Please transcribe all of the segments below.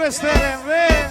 χαίρεστε ρε δε.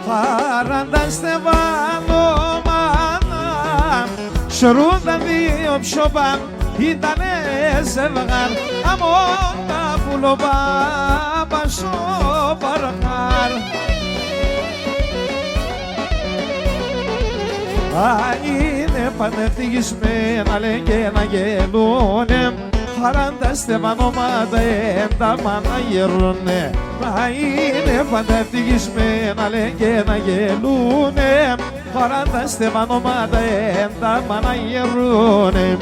Παράντα στεβανόμανα σρούνταν δύο ψωπάν ήτανε ζευγάρ αμόνα πουλοβάμπα στο παρχάρ. Είναι πανευτυχισμένα λένε και να γελούνε παράντα στεβανώματα ένταμα να γερούνε. Μα είναι πανευτυχισμένα λένε και να γελούνε παράντα στεβανώματα ένταμα να γερούνε.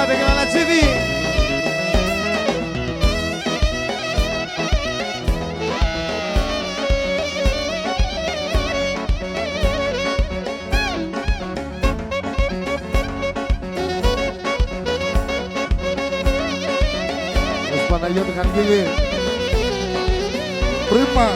Άντε και μαλατσίδι! Παναγιώτη Χανκίδη, πρίμα.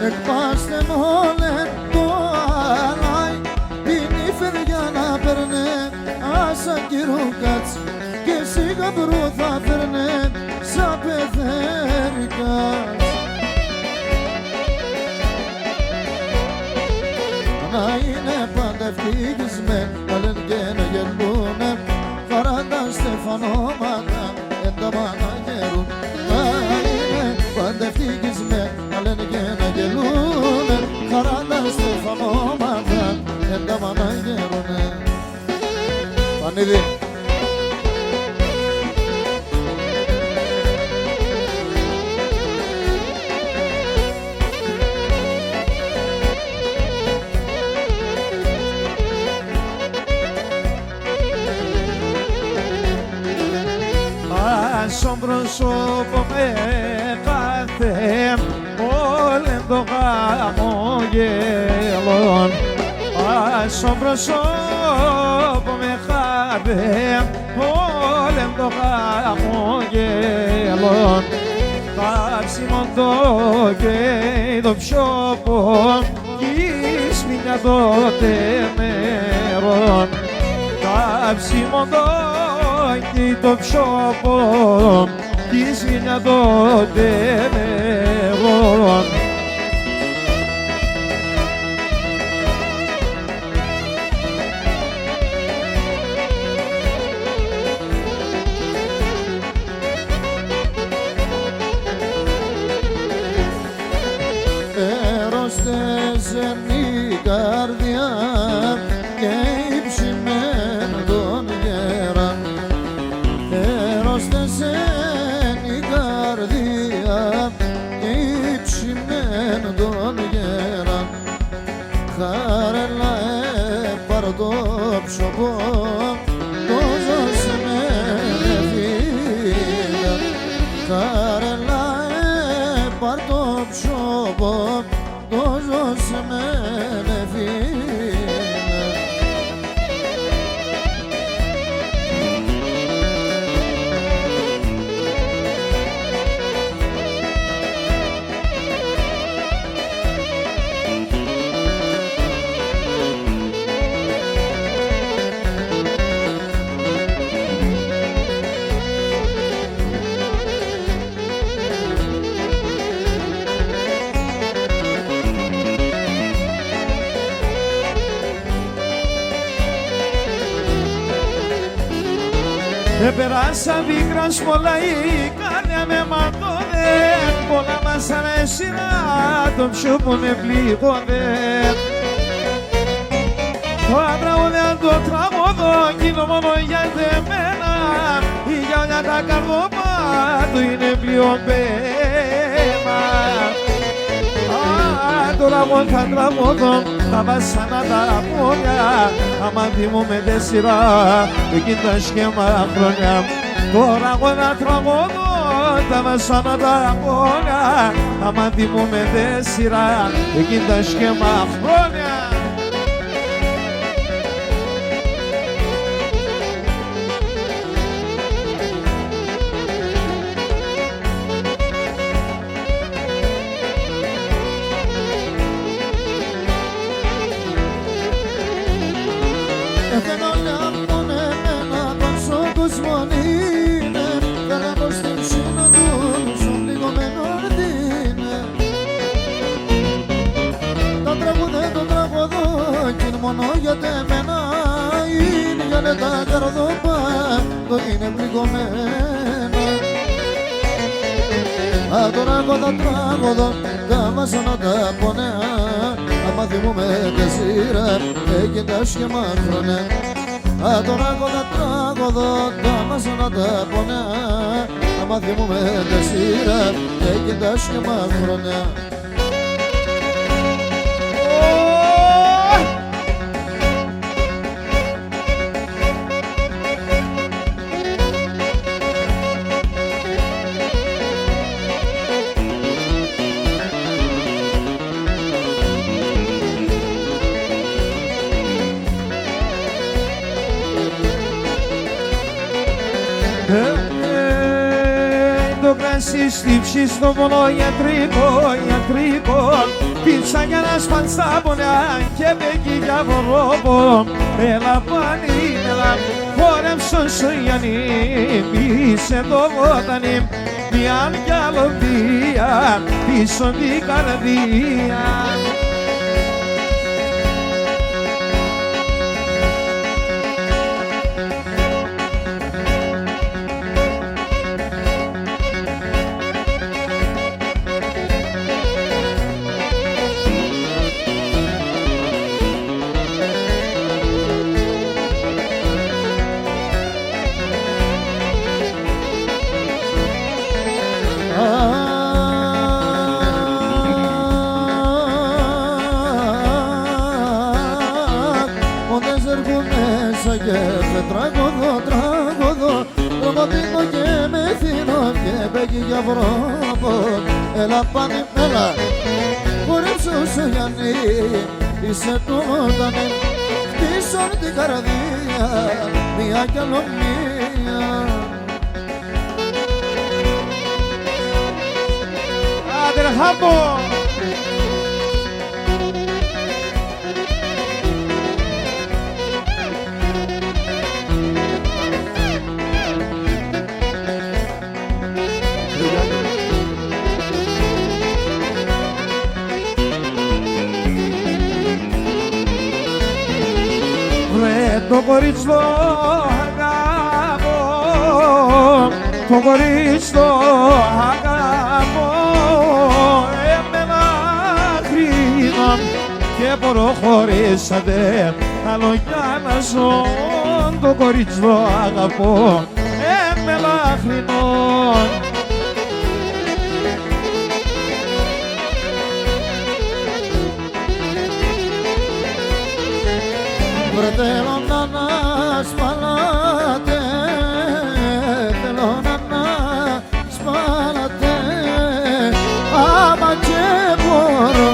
Εκπάστε μόλεν το αλάι, πίνει φεριά να περνέ, άσα κύριο κάτς και σιγά μπρο θα φέρνε σαν πεθέρικας. Να είναι πάντα ευτυχισμένοι, να λένε και να γελούνε, παράντα στεφανώματα ένταμα να γερούν. Να είναι πάντα ευτυχισμένοι, να λένε και να γελούνε, παράντα στεφανώματα ένταμα να γερούνε. Πανίδη. Στον πρόσωπο με κάθε όλεν το χαμογελόν. Στον πρόσωπο με κάθε όλεν το χαμογελόν. Κάψιμον το και το ψώπο κι σμήνια τότε νερόν. Κάψιμον το και το ψώπο κι σμήνια τότε νερόν. Στέζεν η καρδιά και υψημέν τον γέραν. Στέζεν η καρδιά και υψημέν τον γέραν. Χαρέλα έπαρ το ψωπό, το ζώσε με φίλε. Χαρέλα έπαρ το ψωπό, το ζώσε με φίλε. Πέρασα πίκρα σπολαή, κάνε με ματώνε. Πολλά μας αρέσει να το πιο που με πληγώνε. Το τραγούδι αν το τραγούδο, γίνω μόνο για εμένα. Η γυαλιά τα καρδοπάτου είναι πλειομπένα. Τώρα μόνο θα τραγούδω, τα βασανά τα πόδια. Άμα θυμούμε τη σειρά, εκείνη τα σχέμα χρόνια. Τώρα εγώ θα τραγούδω, τα βασανά τα πόδια. Άμα θυμούμε τη σειρά, εκείνη τα σχέμα χρόνια. Θέλω να τον εμένα πόσο κόσμο είναι. Θέλω πως την σύνοδο σου πληγωμένο είναι. Τα τραγούδια το τραγουδό κι είναι μόνο για εμένα. Είναι για τα καρδόπα, το είναι πληγωμένα. Τώρα εγώ θα τραγουδώ, τα βασανά τα πονέα. Άμα θυμούμε τη σειρά, έγινε τα σχέμα χρόνια. Τώρα εγώ θα τραγουδώ, τα βασανά τα πονέα. Άμα θυμούμε τη σειρά, έγινε τα σχέμα χρόνια. Το κρασί στύψει στο μόνο ιατρικό πίτσα για να σπάνεις τα πονιά και μπέκει για βορρόπο. Έλα πάλι, έλα, χόρεψον σου Γιάννη, είσαι το βότανι, μια γυαλοπία πίσω την καρδία. Και τραγωδό, τρομοτίνω και με θύνω και μπέκει για βρόπο. Έλα πάνε, έλα, χορέψω σου Γιάννη, είσαι το βότανι, χτίσω την καρδία, μια κι άλλο μία. Άντε ρε χάμπο! Το κορίτσι το αγαπώ, το κορίτσι το αγαπώ. Εμένα χρήμα και προχωρήσατε άλλο για να ζω. Το κορίτσι το αγαπώ, εμένα χρήμα. Βρε θέλω να ανασπαλάτε, θέλω να ανασπαλάτε. Άμα και μπορώ,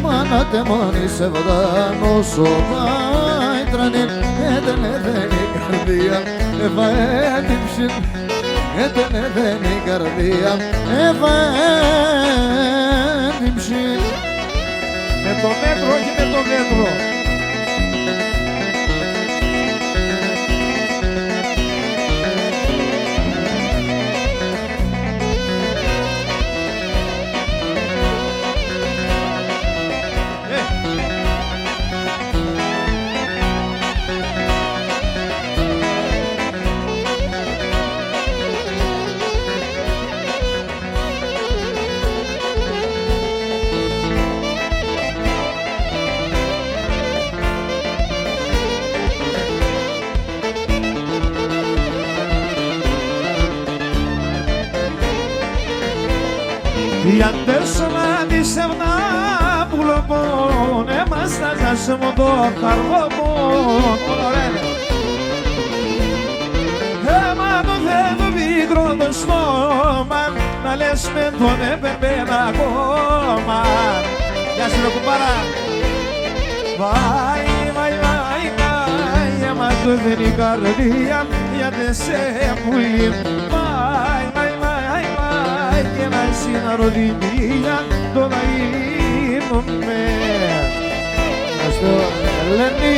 μάνατε μόνοι σε βδάνω σοβάει τρανή. Δεν η καρδία, την ψήν. Δεν η καρδία, την ψήν. Με το μέτρο, όχι με το μέτρο. Ιαντές να δισευνά πουλοπών έμαστα σας μου το καρβοπών Έμα το θέλω μικρό το στόμα να λες με τον έπαιρπεν ακόμα Γεια σου ρε κουμπάρα Βάι, βάι, βάι, βάι Έμα το δεν η καρδία γιατί σε πουλί Βάι, βάι, βάι, βάι και να συναρροδιμία το να γίνομαι Ευχαριστώ, Ελένη.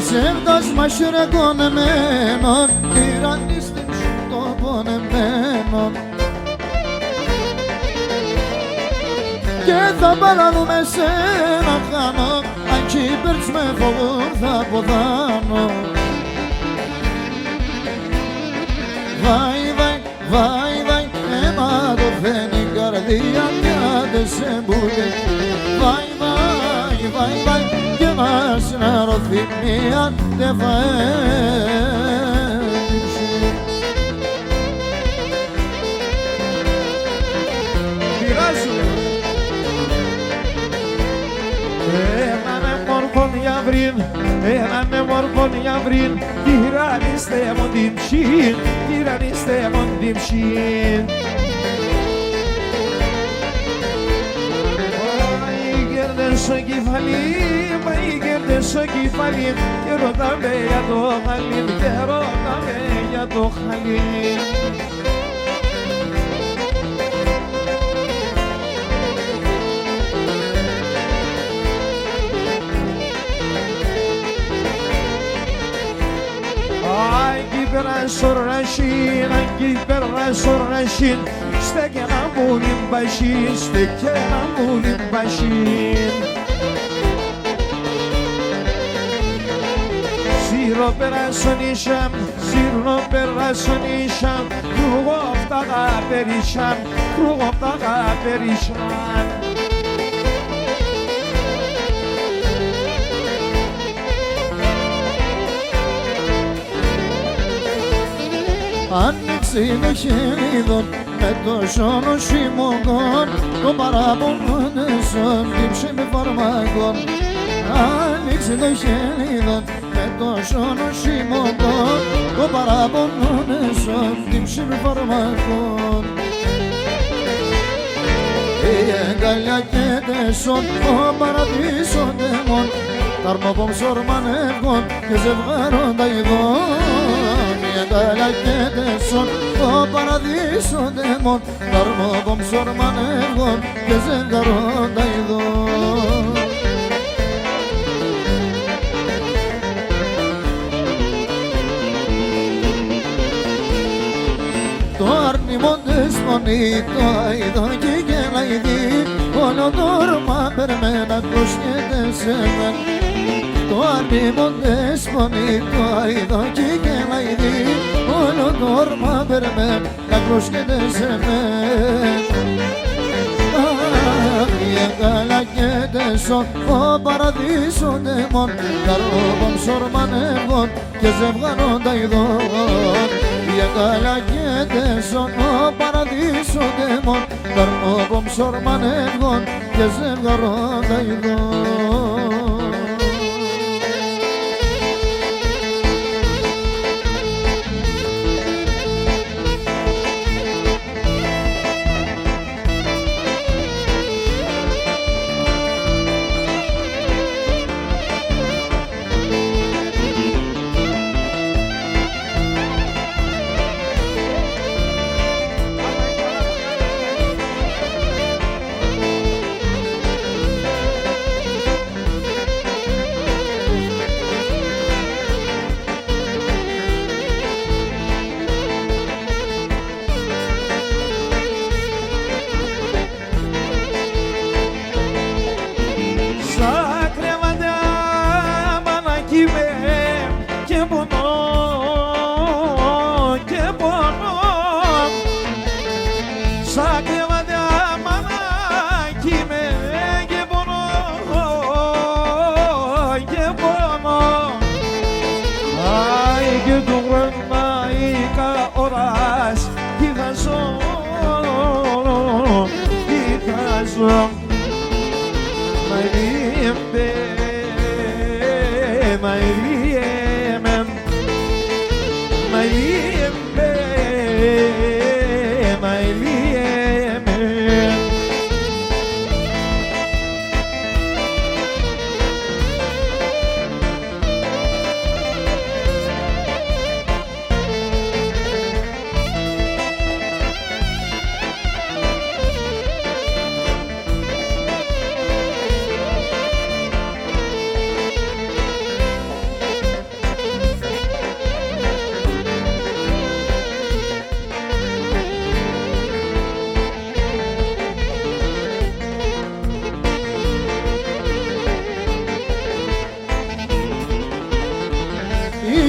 Sevdas maşre konemenon İran istim şu toponemenon Και θα παραδούμε σε ένα χάνω Αν κι υπέρτς με φοβούν θα ποδάνω Βάι, βάι, βάι, βάι Έμα το φαίνει η καρδία κι άντε σε μπουλέ Βάι, βάι, βάι, βάι Και μας να ρωθεί μία δεν θα έλειψει Πειράζω Έναν μόρφον γιαβρίν Τυρανίστε μου την ψήν Τυρανίστε μου την ψήν Γέρνες στο κεφαλί Μα γέρνες στο κεφαλί Και ρωτάμε για το χαλί Και ρωτάμε για το χαλί Περασορρασίν, αγγί περασορρασίν Στέκε να μου λιμπασίν, στέκε να μου λιμπασίν Σύρο περασονίσαμ, σύρο περασονίσαμ Κρούγω αυτά τα περίσαμ, κρούγω αυτά τα περίσαμ Άνοιξε το χέριδον με το σώνο σημωγόν Το παραπονώνεσον τύψε με φαρμακόν Άνοιξε το χέριδον με το σώνο σημωγόν Το παραπονώνεσον τύψε με φαρμακόν Η αγκαλιά και τεσόν ο παραδείσον δαίμον Ταρμοπομ σορμανεύγον και ζευγάρον τα ειδών Η αγκαλιά και τεσόν ο παραδείσον δαίμον Ταρμοπομ σορμανεύγον και ζευγάρον τα ειδών Το αρνημόν δεσμονή, το αηδάκι και λαϊδί Όλο το όρμα περμένα κοσκέται σε μεν Το αρνημόν δεσμονή, το αηδάκι και λαϊδί Όλο το όρμα περμένα κοσκέται σε μεν Αχ, η αγκάλα και τεσόν, ο παραδείσον δαίμον Καρόβαμ σορμανεύγον και ζευγαρών τα ειδών Η αγκάλα και τεσόν, ο παραδείσον δαίμον Καρόβαμ σορμανεύγον και ζευγαρών τα ειδών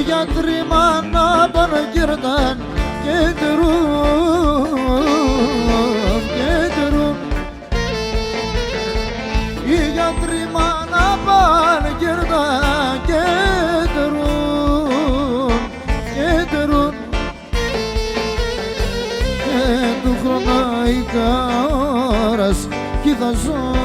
γιατροί μάνα παναγύρναν και τερούν οι γιατροί μάνα παναγύρναν και τερούν και του χροναϊκά ώρας κοιτάζω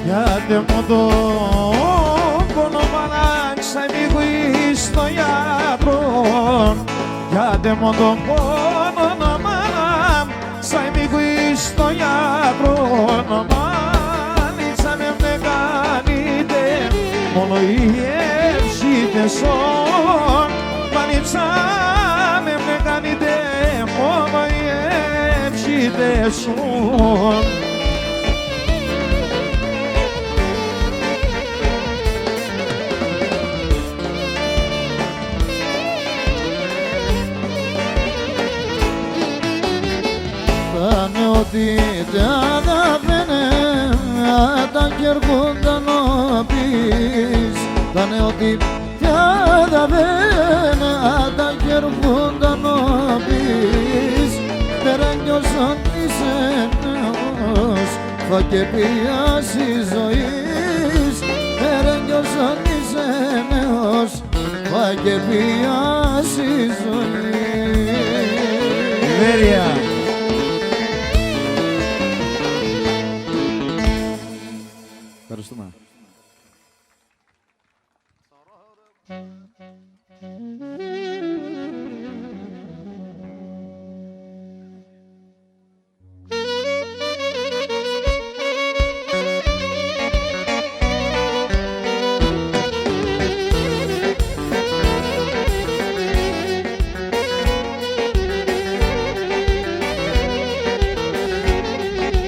Γιάτε μου το πόνο μαλάξα λίγο στο γιατρό. Γιάτε μου το πόνο μαλάξα λίγο στο γιατρό. Μάλιστα με κάνετε μόνο οι εύσχυτες όν. Μάλιστα με κάνετε μόνο οι εύσχυτες όν. ότι τα δαβαίνε τα κερκούνταν ο πεις. Τανε ότι τα δαβαίνε τα κερκούνταν ο πεις. Τερανιώσαν της ενός θα και πιάσει ζωής. Τερανιώσαν της ενός θα και πιάσει ζωής. Ευχαριστούμε.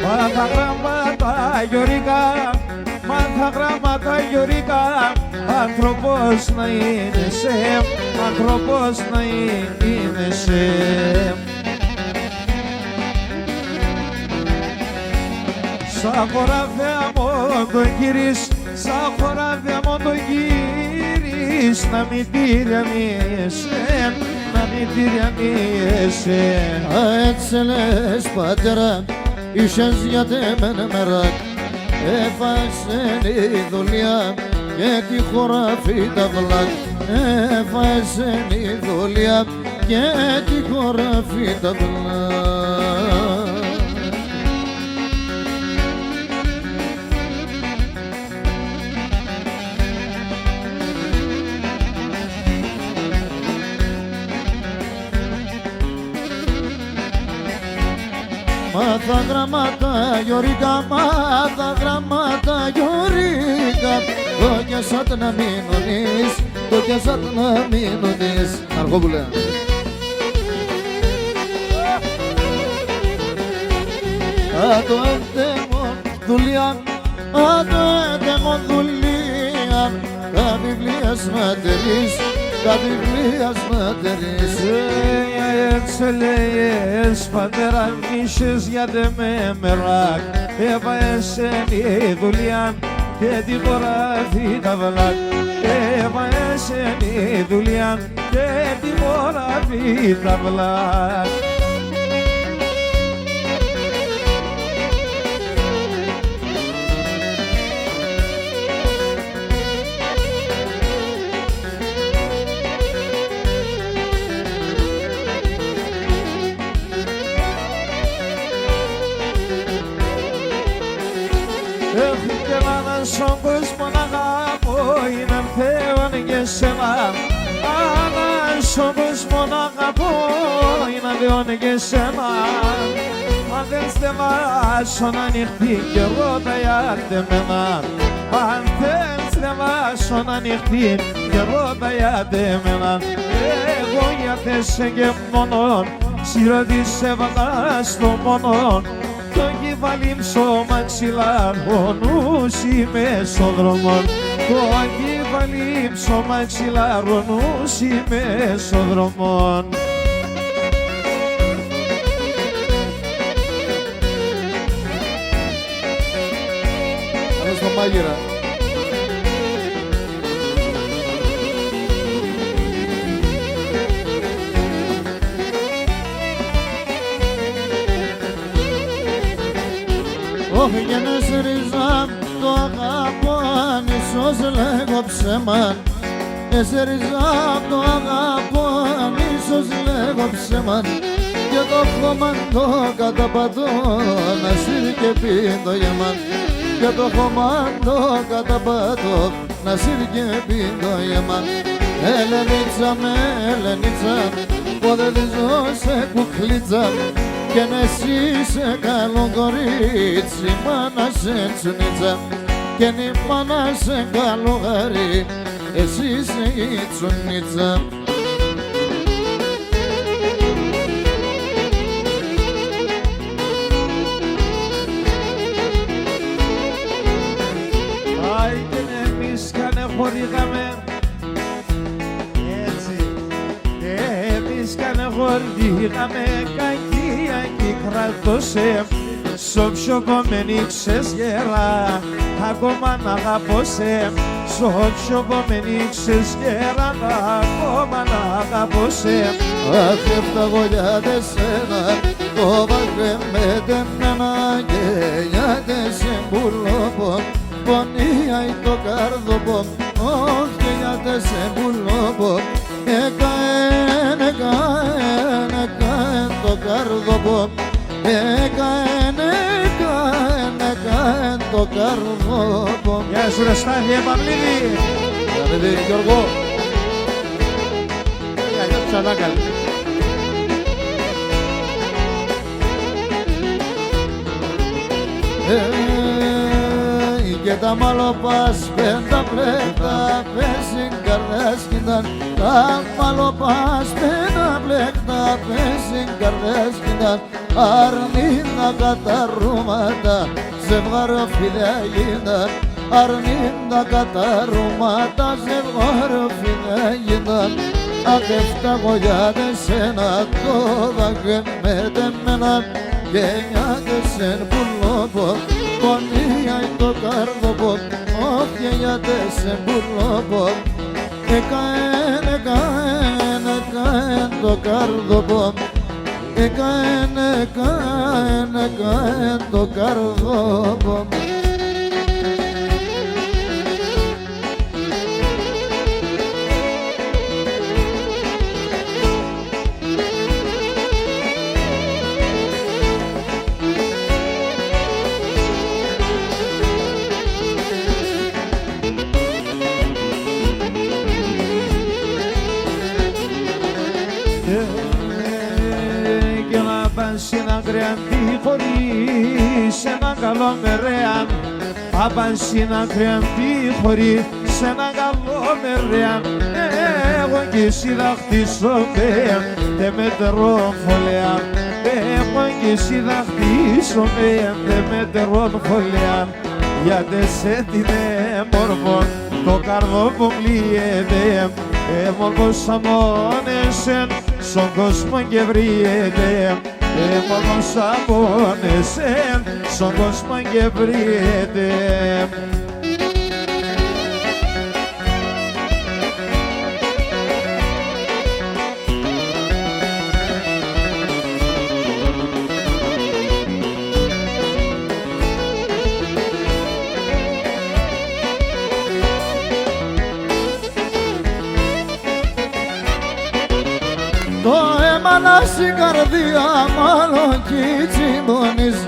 Μάθα γράμματα γιορικά, μάθα γράμματα γιορικά. Άνθρωπος να είναι σε, άνθρωπος να είναι σε. Σαν χωράφια μου το γύρισ, σαν χωράφια μου το γύρισ. Να μην τυριανίεσαι, να μην τυριανίεσαι. Έτσι λες πατέρα, είσες γιατεμένε μεράκ. Έφασεν η δουλειά και τη χωράφι τα βλάκ. Έφασεν η δουλειά και τη χωράφι τα βλάκ. Μάθα γραμμάτα γιορικά, μάθα γραμμάτα γιορικά. Το κι εσάτ να μείνονεις, το κι εσάτ να μείνονεις. Αργόπουλε. Άτο έντεμον δουλειά, άτο έντεμον δουλειά. Τα βιβλία σματερείς, τα βιβλία σματερείς. Σελέες πατέρα μίσες γιατί με μεράκ έβαεσαι η δουλειά και την χωράφη τα βλάκ έβαεσαι η δουλειά και την χωράφη τα βλάκ. Έχω και μάνα στον κόσμο να αγαπώ, είναι Θεόν και σένα. Μάνα στον κόσμο να αγαπώ, είναι Θεόν και σένα. Αν δεν στεβάσω να ανοιχτεί κι εγώ τα γιάτε μένα. Αν δεν στεβάσω να ανοιχτεί κι εγώ τα γιάτε μένα. Εγώ γιατέσαι και μόνον, σιρωτή σε βαγά στο μόνον. Το κεφάλι ψώμα ξυλά, ο νους είμαι στον δρόμο. Το κεφάλι ψώμα ξυλά, ο νους είμαι στον δρόμο. Πάμε στο μάγειρα. Όχι και να σρίζα το αγαπώ αν ίσως λέγω ψέμα. Εσρίζα το αγαπώ αν ίσως λέγω ψέμα. Και το χώμα το καταπατώ να σύρει και πει το γεμά. Και το χώμα το καταπατώ να σύρει και πει το γεμά. Ελενίτσα με Ελενίτσα, πότε τη ζω σε κουκλίτσα. Και εσύ είσαι καλό κορίτσι, μάνα σε τσουνίτσα. Και η μάνα σε καλό γαρί, εσύ είσαι η τσουνίτσα. Άι και εμείς κάνε χωρίγαμε έτσι. Εμείς κάνε χωρίγαμε κακία και κρατώσε. Σ' όποιο κομμένη ξεσγέρα ακόμα να αγαπώσε. Σ' όποιο κομμένη ξεσγέρα ακόμα να αγαπώσε. Αχ, έφταγω για τεσσένα, το βαγρεμέτε μένα και για τεσσεμπουλόπο. Πονία ή το καρδοπό, όχι και για τεσσεμπουλόπο. Εκαέν, εκαέν, εκαέν το καρδοπό. Εκαέν, εκαέν, εκαέν το καρδοπό. Γεια σου ρε Στάθη, Παυλίδη. Καλή Γιώργο. Γεια σου Σανάκαλη. Και τα μαλλοπάς πέντα πλέκτα πέσιν καρδιάς κοίταν. Τα μαλλοπάς πέντα πλέκτα πέσιν καρδιάς κοίταν. Αρνίνα καταρρούματα ζευγαροφιλιά γίναν. Αρνίνα καταρρούματα ζευγαροφιλιά γίναν. Αχ, έφταγω για τεσένα το δαγγέμετε μένα και για τεσέν πουλόπο. Πονία ή το καρδοπό, όχι για τέσσερ πουλόπο. Εκαέν, εκαέν, εκαέν το καρδοπό. Εκαέν, εκαέν, εκαέν το καρδοπό. Και να πας στην Ακριαντή χωρίς ένα καλό μερέα. Να πας στην Ακριαντή χωρίς ένα καλό μερέα. Εγώ κι εσύ δαχτίσομαι δε μετρώ φωλέα. Εγώ κι εσύ δαχτίσομαι δε μετρώ φωλέα. Γιατί σε την μόρφο το καρδό που πλήεται. Μόρφος αμώνεσεν στον κόσμο και βρείτε μόνος απόνεσαι στον κόσμο και βρείτε. Το αίμα να στην καρδία μάλλον κι τσιμπώνεις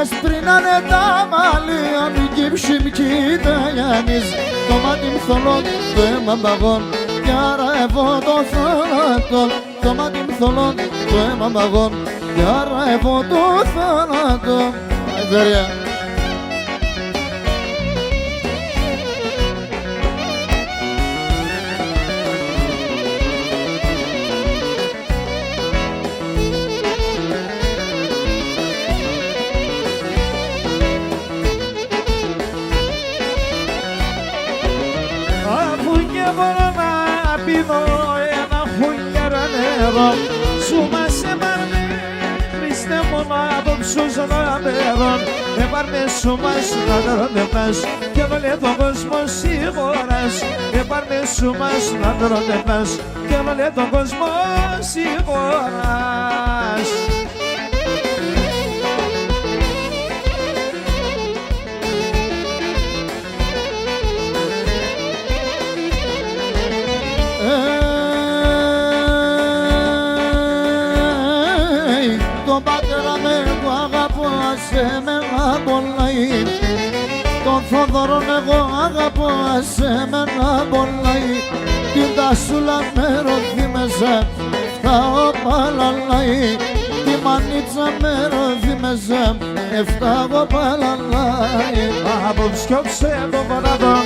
έσπρινανε τα μαλλιά μη κύψει μη κοίταγιάνεις το μάτι μου θολό το αίμα μπαγών κι άρα εγώ το θάνατο το μάτι μου θολό το αίμα μπαγών κι άρα εγώ το θάνατο. Αϊβερία. Ένα χουλιάρα νερό σου μας έπαρνε Χριστέ μου από ψούς δαμερών έπαρνε σου μας να τρώνευας και έβαλε τον κόσμο σίγουρας έπαρνε σου μας να τρώνευας και έβαλε τον κόσμο σίγουρας. Τον πατέρα με εγώ αγαπώ άσε με να πονάει τον Θόδωρον εγώ αγαπώ άσε με να πονάει την τασούλα με ρωθεί μέσα φτάω παλαλάει τη μανίτσα με ρωθεί μέσα φτάω παλαλάει. Απόψε κόψε τον παράδον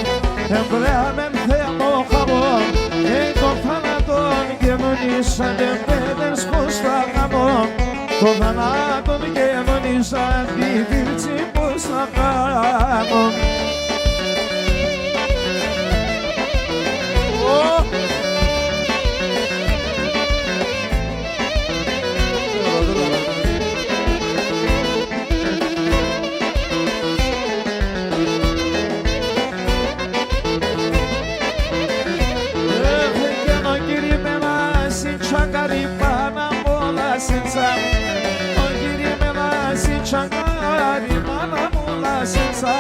εμπρέαμεν θέαμο χαμόν τον θάνατον και μονίσανε παιδες πως θα χαμώ το θανάτον και μονίσαν τη δίρτσι πως θα χαμώ. Τσαγκάρι μάνα μου λάσιτσα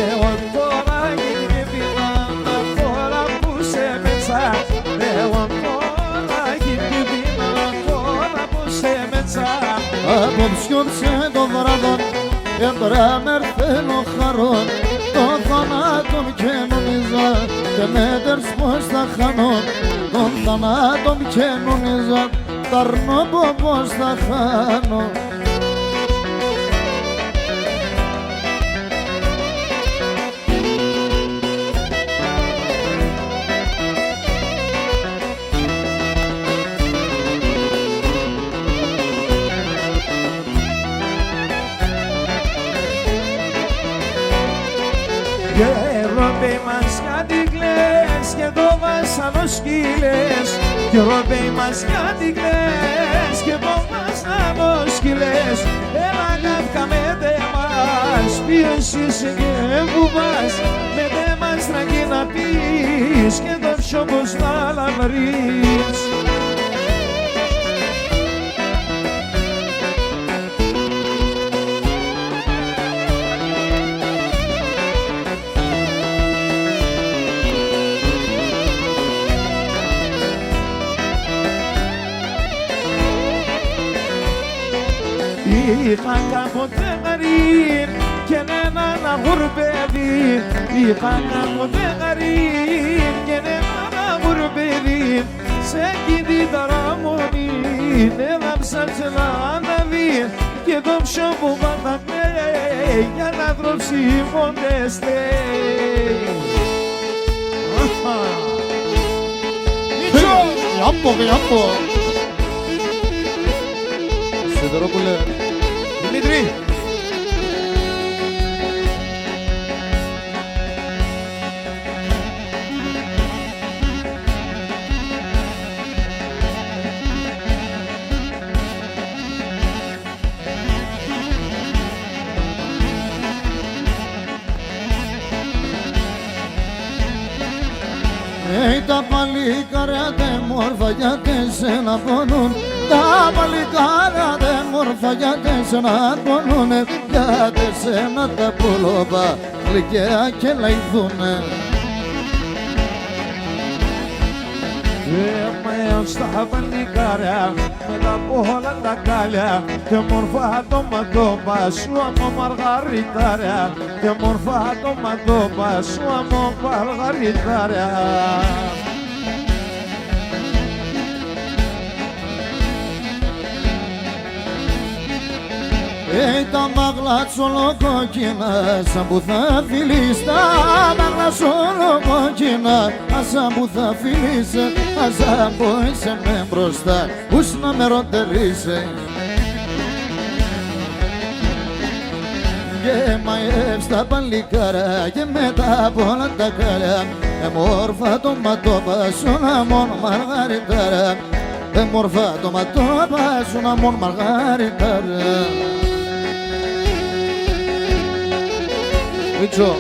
εγώ τώρα γίνει δυνάνα τώρα που σε μετσά εγώ τώρα γίνει δυνάνα τώρα που σε μετσά. Απόψιόψε το βράδον εμπράμερ θέλω χαρών τον θανάτων και νομίζα και μέτερς πως θα χάνω τον θανάτων και νομίζα τ' αρνώ πως θα χάνω. Γεροπέι μας γιατί κλαις και το βάσανο σκύλες Γεροπέι μας γιατί κλαις και το βάσανο σκύλες έλα καύκα με δε μας ποιος είσαι και που πας με δε μας τραγεί να πεις και το πιο πως θα λαβρείς. Είχα κάποτε γαρί και έναν αγουρπέδι είχα κάποτε γαρί και έναν αγουρπέδι σε εκείνη την ταραμονή έβαψα τσελάναβι και το πιο που πάντα κλαίει για να τρώψει μόντες λέει. Μίτσο! Γιάμπο! Σιδερόπουλε. Δημήτρη! παλικάρια δεν μόρφα γιατί σένα πονούν. Τα παλικάρια δεν μόρφα γιατί σένα πονούνε. Γιατί σένα τα πουλόπα γλυκαία και λαϊδούνε. Είμαι στα παλικάρια με τα πόχολα τα κάλια και μορφά το ματώπα σου αμώ μαργαριτάρια και μορφά το ματώπα σου αμώ μαργαριτάρια. Τα μάγλα τσολοκόκκινα σαν που θα φιλείς. Τα μάγλα τσολοκόκκινα σαν που θα φιλείς. Σαν που είσαι με μπροστά ούς να με ροτερείς. Και μαεύς τα παλικάρα και μετά από όλα τα καλιά. Μόρφα το ματώπα σου να μόνο μαργαριτάρα. Μόρφα το ματώπα σου να μόνο μαργαριτάρα. Μίτσο.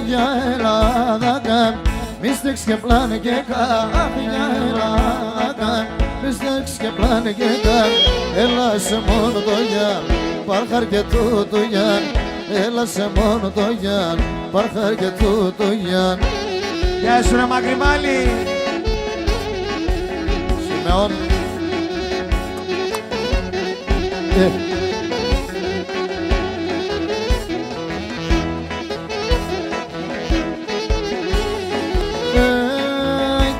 Για Ελλάδα μη στέξ και πλάνε και καν. Για Ελλάδα μη στέξ και πλάνε και καν. Έλα σε μόνο το Γιάν, πάρχαρ και τούτο Γιάν. Έλα σε μόνο το Γιάν, πάρχαρ και τούτο Γιάν. Γεια σου ρε Μακριμάλη. Simeón.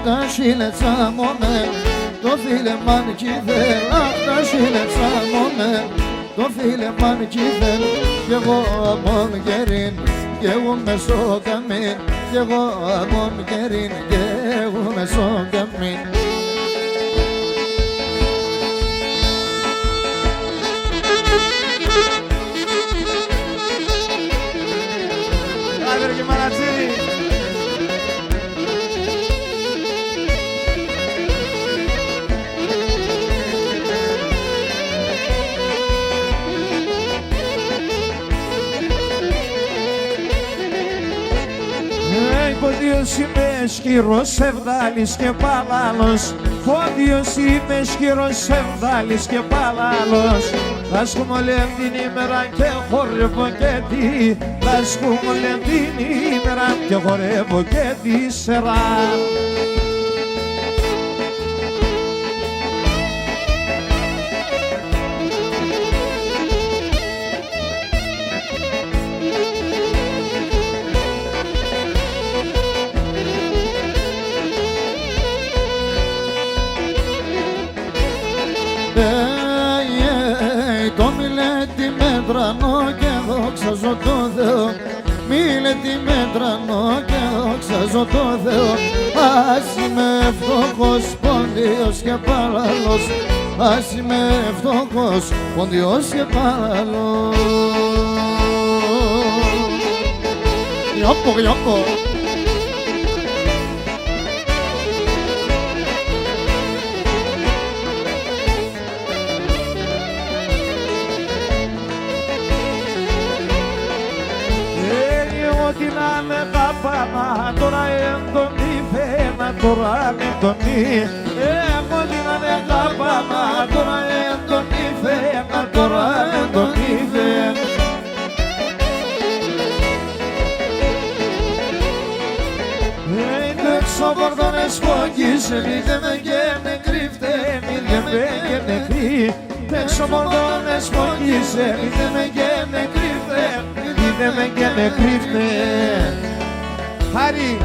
Τα σίλετσα μόνε, το φίλε μαν κηδέλ. Τα σίλετσα μόνε, το φίλε μαν κηδέλ. Κι εγώ αμόν γερήν, κι εγώ μεσό καμήν. Κι εγώ αμόν γερήν, κι εγώ μεσό καμήν. Άντε ρε και Μαρατσίδη. Πόντιος είμαι σκυρός, σεβδάλης και παλάλος. Πόντιος είμαι σκυρός, σεβδάλης και παλάλος. Θα σκούμολεν την ημέρα και χορεύω και τι. Θα σκούμολεν την ημέρα και χορεύω και τη σειρά. Το μιλέτη μέτρανο και δόξαζω το Θεό. Μιλέτη μέτρανο και δόξαζω το Θεό. Ας είμαι φτωχός, πόντιος και παραλός. Ας είμαι φτωχός, πόντιος και παραλός. Γιώπο, γιώπο. Ό,τι να είναι τα πάνω, τώρα έντονη φαίνα, τώρα έντονη. Ό,τι να είναι τα πάνω, τώρα έντονη φαίνα, τώρα έντονη φαίνα. Έξω πορτώνες φωγγίσε, μήτε με και με κρύφτε, μήτε με και με κρύφτε. Έξω πορτώνες φωγγίσε, μήτε με και με κρύφτε. Είδε με και με κρύφτε. Χάρη.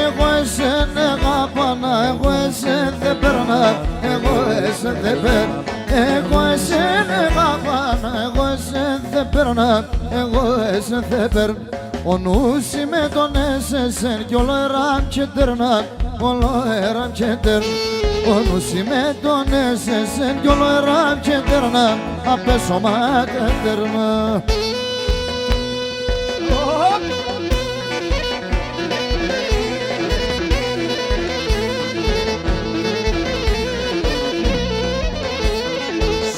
Εγώ εσένα αγαπάνα, εγώ εσένα δεν περνά, εγώ εσένα δεν περνά. Εγώ εσένα αγαπάνα, εγώ εσένα δεν περνά, εγώ εσένα δεν περνά. Ο νους είμαι τον εσέσεν κι όλο εράν και τερνά, όλο έραν και τερ. Ο νους με τον εσέσεν κι όλο έραν και τερνά, απέσω μάτε τερνά.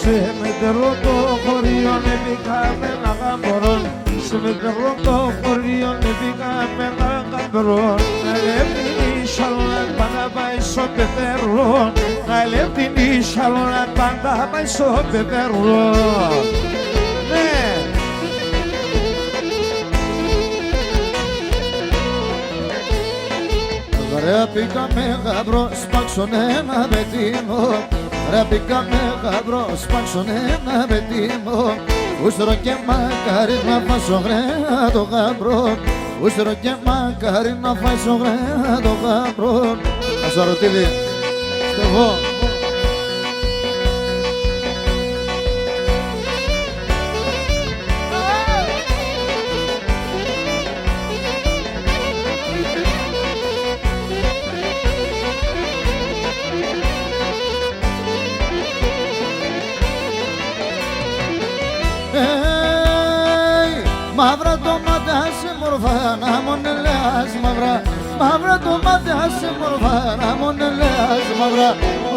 Σε μετερό το χωριό μπήκαμε να γαμπορών. Σε μετερό το χωριό μπήκαμε να γαμπορών. Να λεπτινή σαλόναν πάντα πάει στο πεθερό. Να λεπτινή σαλόναν πάντα πάει στο πεθερό. Ναι. Ρε πήγαμε γαμπρό, σπάξον ένα πετίνο. Ρε πήγαμε γαμπρό, σπάξον ένα πετίνο. Ούστρο και μακάρι να φάσω γραία το γαμπρό. Ούστρο και μακάρι να φάσω γραία το γαμπρό. Ασαρωτήλη, στεβώ. Μαύρα το μάτια σε μορφά να μονελέας μαύρα. Μαύρα το μάτια σε μορφά να μονελέας μαύρα.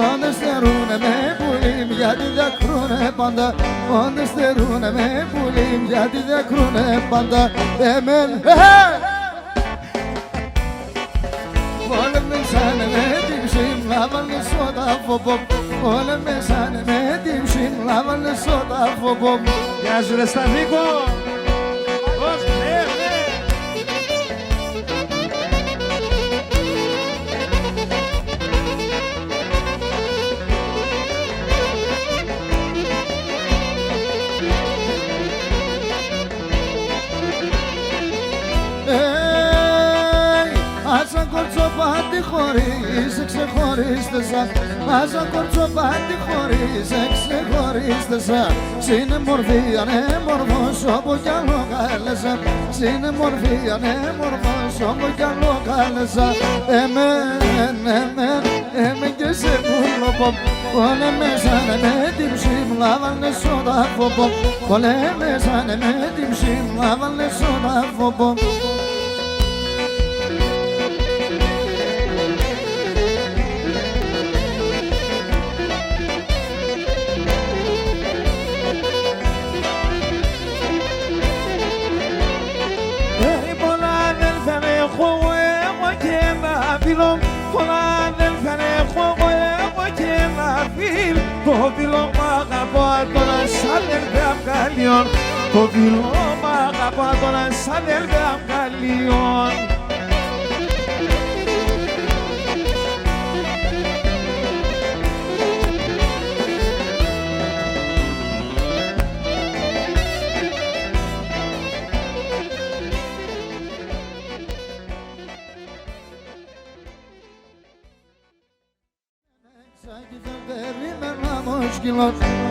Όντες στερούνε με πουλί γιατί διακρούνε πάντα. Όντες στερούνε με πουλί γιατί διακρούνε πάντα. Εμένα Όλε με σάνε με την ψήμλα βάλε σώτα φοπό. Όλε με σάνε με την ψήμλα βάλε σώτα φοπό. Γεια σου ρε Σταβίκο. Άσα κορτσοπάτι χωρίς ξεχωρίστε σα. Άσα κορτσοπάτι χωρίς ξεχωρίστε σα. Συνε μορφή ανέμορφος όπου κι άλλο κάλεσα. Συνε μορφή ανέμορφος όπου κι άλλο κάλεσα. Εμέν και σε πουλοποπ. Όλε μέσανε με την ψήμλα βάλε σώτα φοπο. Όλε μέσανε με την ψήμλα βάλε σώτα φοπο. Πολλά αδέλφια έχω εγώ και ένα φίλ. Το φίλο μ' αγαπώ τώρα σαν αδέλφια αυγαλιών. Το φίλο μ' αγαπώ τώρα σαν αδέλφια αυγαλιών.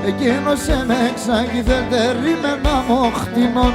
Εκείνος εμέξα κι δεν περίμενα μοχτινόν.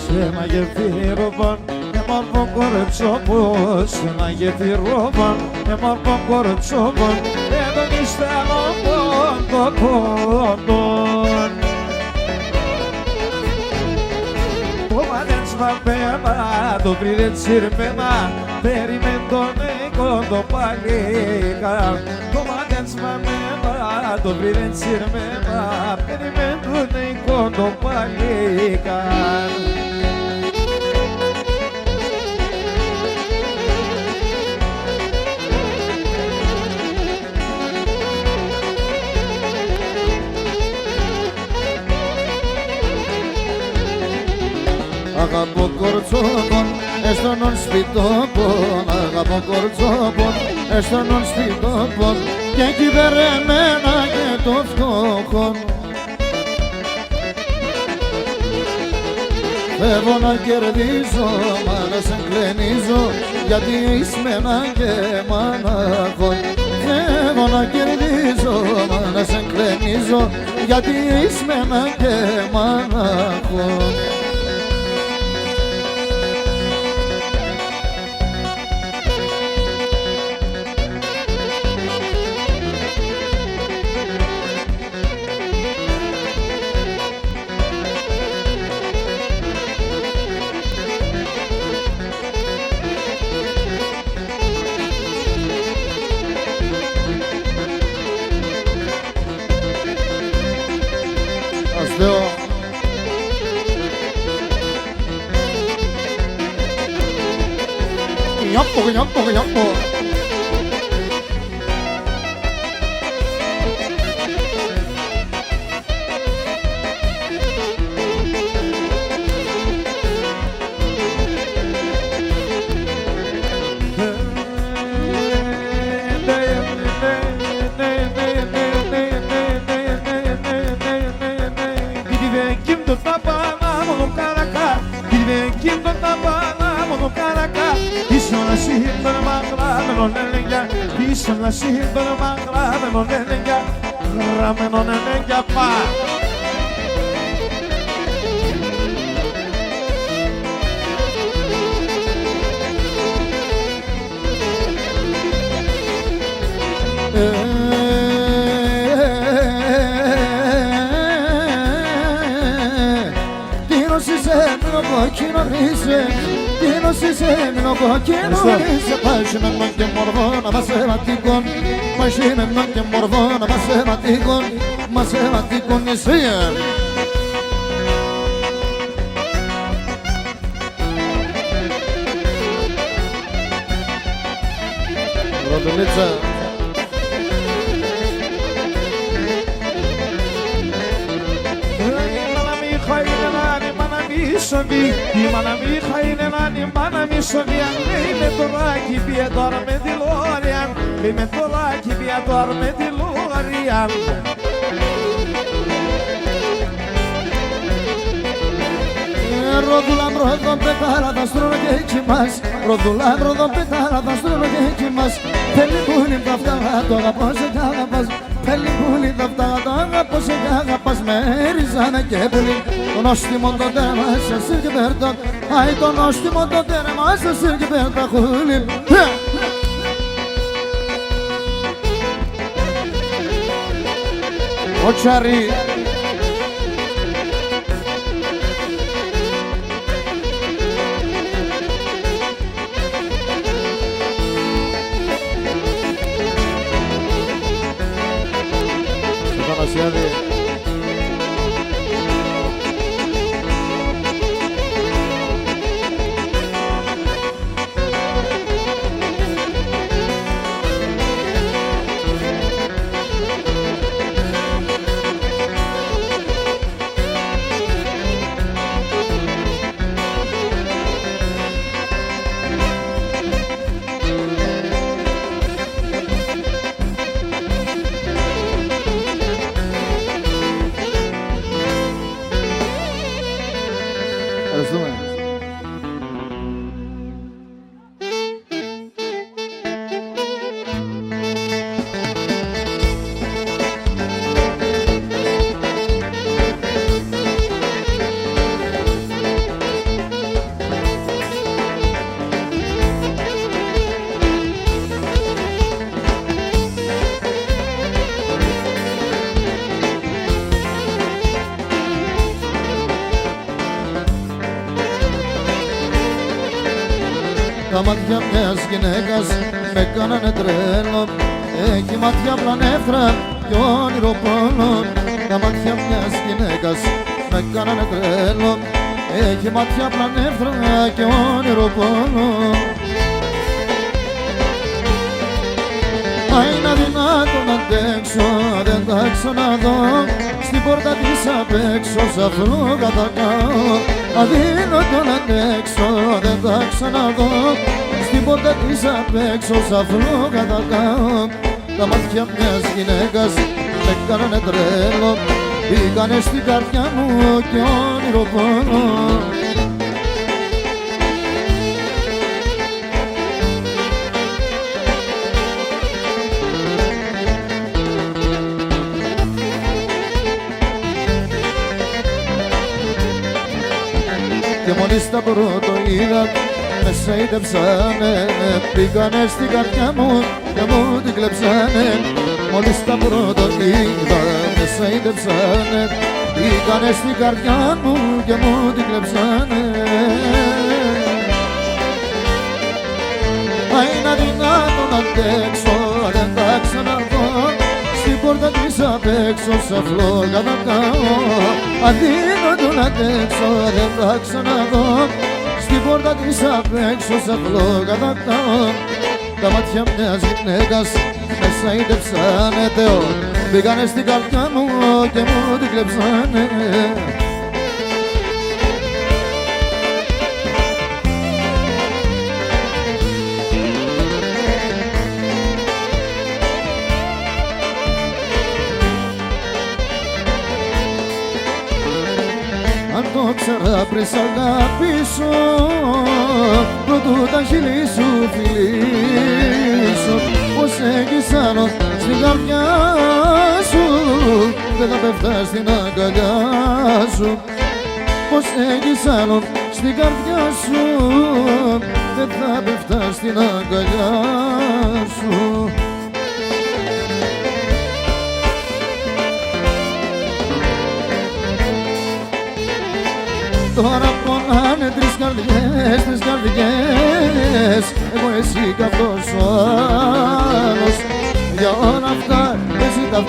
Σε μαγευτήρωπαν μόρφο κορετσόπος, σε μαγευτήρωπαν μόρφο κορετσόπον. Εδώ νηστανόπον το κόντον. Το μάτεν σβαπέμα, το πρίδεν τσιρπέμα, περίμεν τον οίκο το παλίκα. Το μάτεν σβαπέμα, το πρίδεν τσιρπέμα, περίμεν τον οίκο το παλίκα. Αγαπώ κορτσόπον, έστωνον σπιτόπον. Αγαπώ κορτσόπον, έστωνον σπιτόπον. Και κυβερεμένα και το φτώχον. Φεύγω να κερδίζω, μα να σε κλενίζω, γιατί είσαι με έναν και μάναχο. Φεύγω να κερδίζω, μα να σε κλενίζω, γιατί είσαι με έναν και μάναχο. Θεό. Γιάμπο. Ήσουν να σύμπερμα γραμμένον έλεγια, γραμμένον έλεγια πά. Κοινωσίσε μην ο κοινωνίσε πάση με μαν και μορφώνα μαθηματικών, πάση με μαν και μορφώνα μαθηματικών νησία. Ροδονίτσα. Η μάνα μη χαΐνε η μάνα μη σοβία. Λέει με το ράκι πια τώρα με τη Λόριαν. Λέει με το ράκι πια τώρα με τη Λόριαν. Ρόδουλα μπρόδον πετάρα τα στρώνα και εκεί μας. Ρόδουλα μπρόδον πετάρα τα στρώνα και εκεί μας. Θέλει που είναι τα φτάγα το αγαπώ σε κι αγαπάς. Θέλει που είναι τα φτάγα το αγαπώ σε κι αγαπάς. Με ριζάνε και πουλί. Το νόστιμο το τέρμα σε σύρκε πέρτα. Αι το νόστιμο το τέρμα σε σύρκε πέρτα χούλι. Ο Τσάρι. Πανασιάδη. Τα μάτια μιας γυναίκας με κάνανε τρέλο. Έχει μάτια πλανέφρα κι όνειρο πόνο. Τα μάτια μιας γυναίκας με κάνανε τρέλο. Έχει μάτια πλανέφρα κι όνειρο πόνο. Μα είναι αδυνάτο να αντέξω, δεν τα ξαναδώ. Στην πόρτα της απ' έξω σαν φλούγα θα κάω. Αδύνατο να αντέξω, δεν τα ξαναδώ. Στην πόρτα της απ' έξω σαν φλούγα θα κάω. Τα μάτια μιας γυναίκας με κάνανε τρέλο. Πήγανε στην καρδιά μου κι όνειρο πόνο. και μόλις τα πρώτο είδα με σαϊδεψάνε. Πήγανε στην καρδιά μου και μου την κλέψανε. Μόλις τα πρώτο είδα με σαϊδεψάνε. Πήγανε στην καρδιά μου και μου την κλέψανε. Αι να δυνατό να αντέξω, δεν θα ξαναρθώ στην πόρτα της απ' έξω σ' φλόγα θα κάω. Αδύνατο να αντέξω, δεν θα ξαναδώ στην πόρτα της απ' έξω σ' φλόγα θα κάω. Τα μάτια μιας γυναίκας με σαϊδεψάνε Θεό. Μπήκανε στην καρδιά μου και μου την κλέψανε. Αν το ξέρα πριν σ' αγαπήσω, πρωτού τα χείλη σου φιλήσω. Πως έγισάνω στην καρδιά σου, δεν θα πέφτα στην αγκαλιά σου. Πως έγισάνω στην καρδιά σου, δεν θα πέφτα στην αγκαλιά σου. Τώρα πονάνε τρεις καρδιές, εγώ εσύ κι αυτός ο άλλος. Για όλα αυτά εσύ τα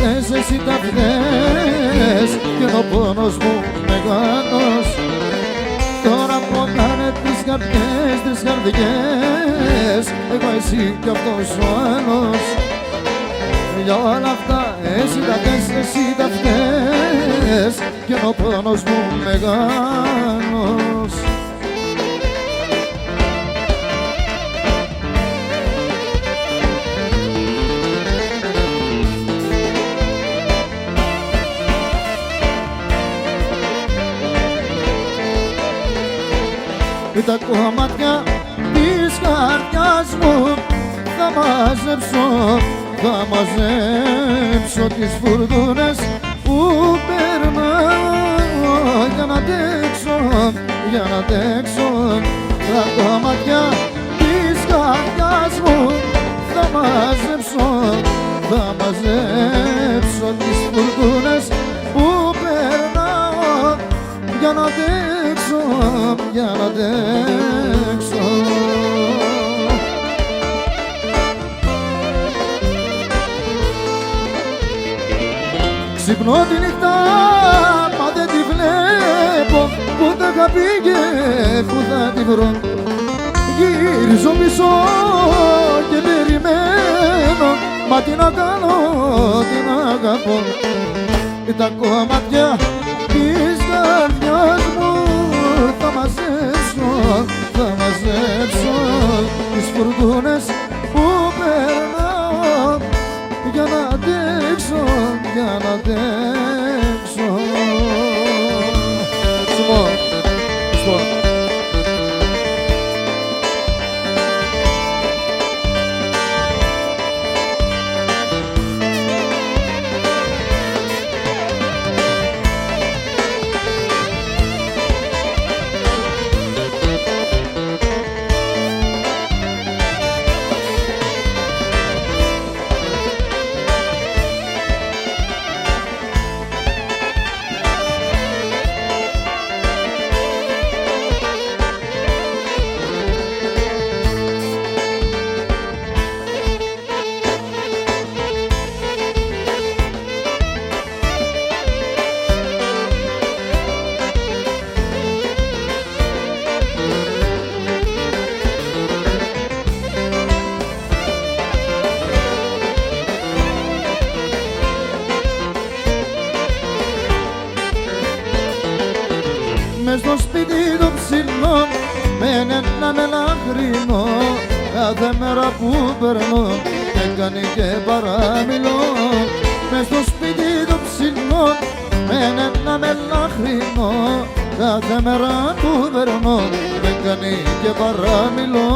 φταίς κι είναι ο πόνος μου μεγάλος. Τώρα πονάνε τρεις καρδιές, εγώ εσύ κι αυτός ο άλλος. Για όλα αυτά εσύ τα φταίς κι είναι ο πόνος μου μεγάλος. Τα κομμάτια της καρδιάς μου θα μαζέψω τις φουρτούνες που περνάω για να αντέξω. Τα κομμάτια της καρδιάς μου θα μαζέψω τις φουρτούνες που περνάω για να αντέξω. Ξυπνώ τη νύχτα μα δεν τη βλέπω, που θα πήγε, που θα τη βρω. Γυρίζω πίσω και περιμένω, μα τι να κάνω, την αγαπώ. Τα κομμάτια της καρδιάς μου θα μαζέψω τις φουρτούνες που περνάω για να αντέξω. Μες στο σπίτι το ψηλό με ένα μελαχρινό, κάθε μέρα που περνώ με κάνει και παραμιλώ. Μες στο σπίτι το ψηλό με ένα μελαχρινό, κάθε μέρα που περνώ με κάνει και παραμιλώ.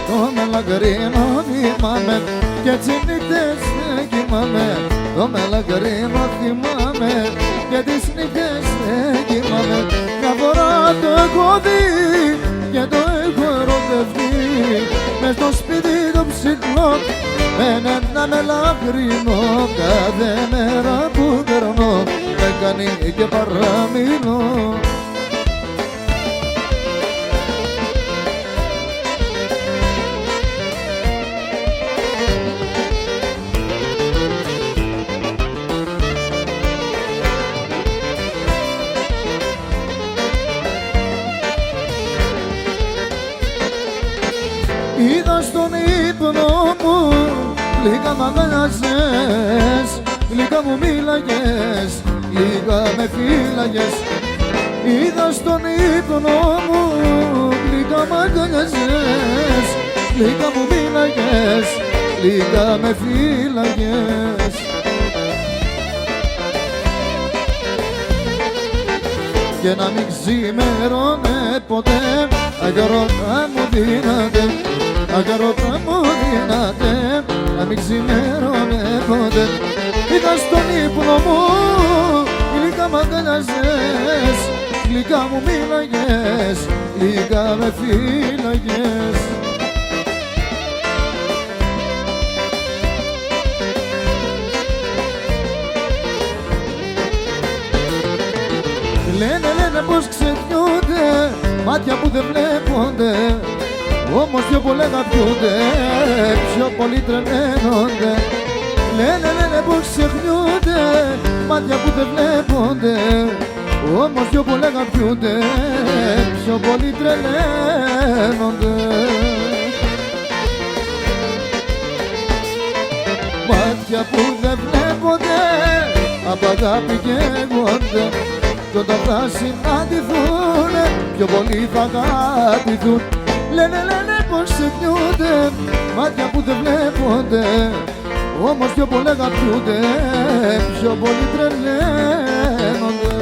Το μελαχρινό θυμάμαι κι έτσι νύχτες δεν κοιμάμαι. το μελαγκρίνο θυμάμαι και τις νύχτες δεν κοιμάμαι. Μια φορά το έχω δει και το έχω ερωτευτεί μες στο σπίτι το ψηλό με ένα μελαγκρίνο. Κάθε μέρα που περνώ με κάνει και παραμείνω. Είδα στον ύπνο μου, λίγα μ' αγκαλιάζες, λίγα μου μίλαγες, λίγα με φύλαγες. Είδα στον ύπνο μου, λίγα μ' αγκαλιάζες, λίγα μου μίλαγες, λίγα με φύλαγες. Και να μην ξημερώνε ποτέ, αγιορότα μου δύναται, αγιορότα μου δύναται, να μην ξημερώνε ποτέ. Είδα στον ύπνο μου, γλυκά μ' αγκαλιάζες, γλυκά μου μίλαγες, γλυκά με φύλαγες. Λένε πως ξεχνιούνται μάτια που δεν βλέπονται, όμως πιο πολύ αγαπιούνται, πιο πολύ τρελαίνονται. Λένε πως ξεχνιούνται μάτια που δεν βλέπονται, όμως πιο πολύ αγαπιούνται, πιο πολύ τρελαίνονται. Μάτια που δεν βλέπονται απ' αγάπη καίγονται, κι όταν θα συναντηθούνε πιο πολύ θα αγαπηθούν. Λένε πως ξεχνιούνται μάτια που δεν βλέπονται, όμως πιο πολύ αγαπιούνται, πιο πολύ τρελαίνονται.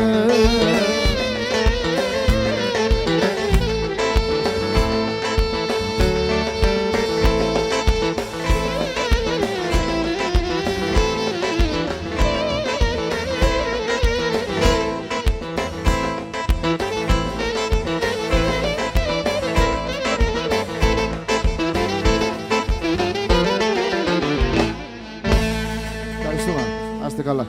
Ευχαριστούμε. Να είστε καλά.